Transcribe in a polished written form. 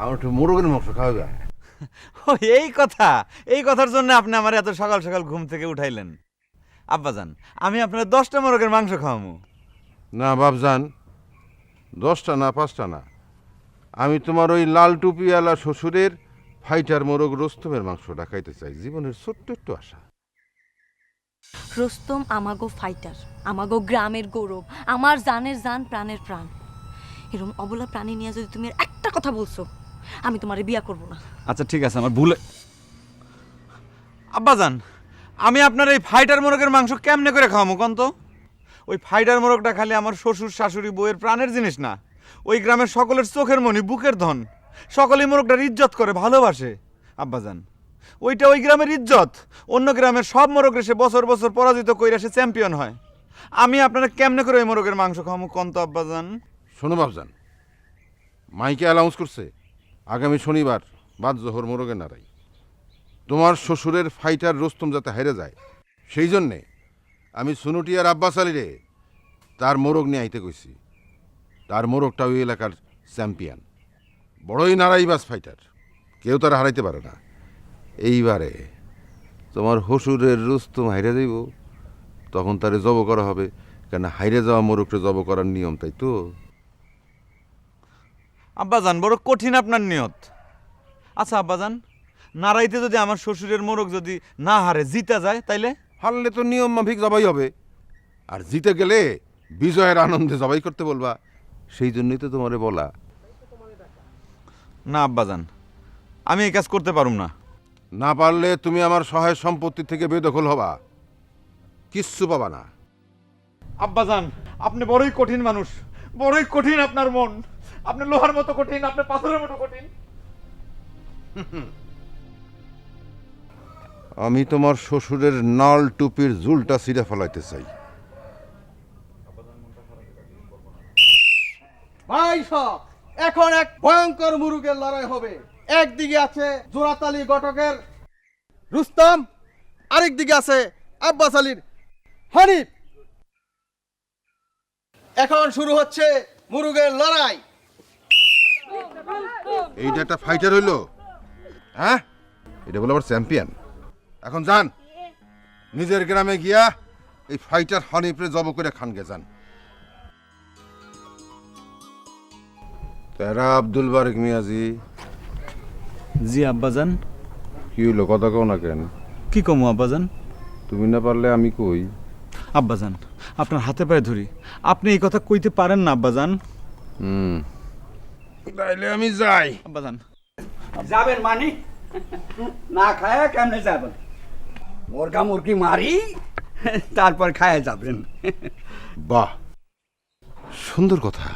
আমার একটু মোরগের মাংস খাওয়া যায়। ও এই কথার জন্য আপনি আমার এত সকাল সকাল ঘুম থেকে উঠাইলেন। আব্বাজান, আমি আপনার 10টা মোরগের মাংস খাওয়ামু। না বাপজান, 10টা না 5টা না, আমি তোমার ওই লাল টুপিওয়ালা শ্বশুরের ফাইটার মোরগ রোস্তমের মাংসটা খাইতে চাই, জীবনের ছোট্ট একটু আশা। রোস্তম আমাগো ফাইটার, আমাগো গ্রামের গৌরব, আমার জানের জান, প্রাণের প্রাণ। এরকম অবলা প্রাণী নিয়ে যদি তুমি আর একটা কথা বলছো, আমি তোমারে বিয়া করব না। আচ্ছা ঠিক আছে, আমার ভুলে। আব্বাজান, আমি আপনার এই ফাইটার মোরগের মাংস কেমনে করে খাওয়ামু কোন তো? ওই ফাইটার মোরগটা খালি আমার শ্বশুর শাশুড়ি বউয়ের প্রাণের জিনিস না, ওই গ্রামের সকলের চোখের মনি, বুকের ধন। সকলেই মোরগটার ইজ্জত করে, ভালোবাসে। আব্বাজান, ওইটা ওই গ্রামের ইজ্জত। অন্য গ্রামের সব মোরগ সে বছর বছর পরাজিত কইরা সে চ্যাম্পিয়ন হয়। আমি আপনারা কেমনে করে ওই মোরগের মাংস খাওয়ামু কোন তো আব্বাজান? শোনো বাপজান, মাইকে অ্যালাউন্স করছে আগামী শনিবার বাদ জোহর মোরগে নাড়াই। তোমার শ্বশুরের ফাইটার রোস্তম যাতে হেরে যায়, সেই জন্যে আমি সুনুটিয়ার আব্বাস আলীরে তার মোরগ নিয়ে আইতে কইছি। তার মোরগটা ওই এলাকার চ্যাম্পিয়ন, বড়ই নারাইবাজ ফাইটার, কেউ তারা হারাইতে পারে না। এইবারে তোমার শ্বশুরের রোস্তম হাইরে যাইব, তখন তারে জব করা হবে, কেন হাইরে যাওয়া মোরগটা জব করার নিয়ম, তাই তো? আব্বাজান, বড় কঠিন আপনার নিয়ত। আচ্ছা আব্বাজান, নারাইতে যদি আমার শ্বশুরের মোরগ যদি না হারে, জিতে যায়, তাইলে? হারলে তো নিয়ম মাফিক জবাই হবে, আর জিতে গেলে বিজয়ের আনন্দে জবাই করতে বলবা। সেই জন্যই তো তোমারে বলা। না আব্বাজান, আমি এই কাজ করতে পারুম না। না পারলে তুমি আমার সহায় সম্পত্তি থেকে বেদখল হবা, কিচ্ছু পাবা না। আব্বাজান, আপনি বড়ই কঠিন মানুষ, বড়ই কঠিন আপনার মন। আপনি লোহার মতো কঠিন, আপনি পাথরের মতো কঠিন। আমি তোমার শ্বশুরের নাল টুপির ঝুলটা ছিঁড়ে ফেলাইতে চাই। ভাই সব, এখন এক ভয়ঙ্কর মুরুগের লড়াই হবে। একদিকে আছে জোরাতালি ঘটকের রুস্তম, আরেক দিকে আছে আব্বাস আলীর হানিফ। এখন শুরু হচ্ছে মুরুগের লড়াই। এইটা একটা ফাইটার হইল, হ্যাঁ? এটা বলে আবার চ্যাম্পিয়ন। এখন যান, নিজের গ্রামে গিয়া এই ফাইটার হানিফরে জব করে খানগে যান। তারা আব্দুল বারেক মিয়াজি। জি আব্বাজান। কি হইলো, কথা কও না কেন? কি কমু আব্বাজান? তুমি না পারলে আমি কই। আব্বাজান, আপনার হাতে পায়ে ধরি, আপনি এই কথা কইতে পারেন না আব্বাজান। তাইলে আমি যাই। আব্বাজান যাবেন মানে না খায়া কেমনে যাবেন? মুরগা মুরগি মারি তারপর খায়া যাবেন। বাহ, সুন্দর কথা।